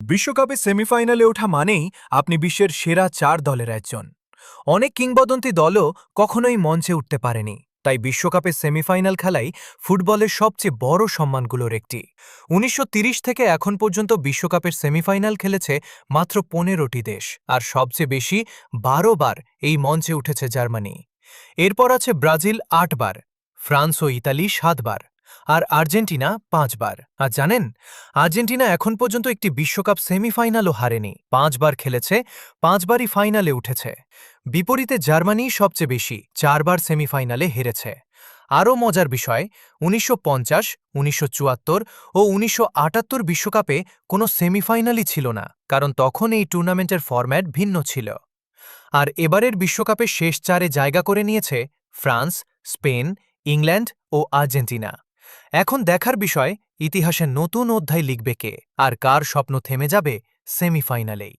বিশ্বকাপে সেমিফাইনালে ওঠা মানেই আপনি বিশ্বের সেরা ৪ দলের একজন। অনেক কিংবদন্তি দলও কখনোই মঞ্চে উঠতে পারেনি। তাই বিশ্বকাপে সেমিফাইনাল খেলাই ফুটবলের সবচেয়ে বড় সম্মানগুলোর একটি। ১৯৩০ থেকে এখন পর্যন্ত বিশ্বকাপের সেমিফাইনাল খেলেছে মাত্র ১৫টি দেশ, আর সবচেয়ে বেশি ১২ বার এই মঞ্চে উঠেছে জার্মানি। এরপর আছে ব্রাজিল ৮ বার, ফ্রান্স ও ইতালি ৭ বার, আর আর্জেন্টিনা ৫ বার। আর জানেন, আর্জেন্টিনা এখন পর্যন্ত একটি বিশ্বকাপ সেমিফাইনালও হারেনি, ৫ বার খেলেছে, ৫ বারই ফাইনালে উঠেছে। বিপরীতে জার্মানি সবচেয়ে বেশি, ৪ বার সেমিফাইনালে হেরেছে। আরও মজার বিষয়, ১৯৫০, ১৯৭৪ ও ১৯৭৮ বিশ্বকাপে কোনো সেমিফাইনালই ছিল না, কারণ তখন এই টুর্নামেন্টের ফরম্যাট ভিন্ন ছিল। আর এবারের বিশ্বকাপে শেষ ৪-এ জায়গা করে নিয়েছে ফ্রান্স, স্পেন, ইংল্যান্ড ও আর্জেন্টিনা। এখন দেখার বিষয়, ইতিহাসে নতুন অধ্যায় লিখবে কে, আর কার স্বপ্ন থেমে যাবে সেমিফাইনালেই।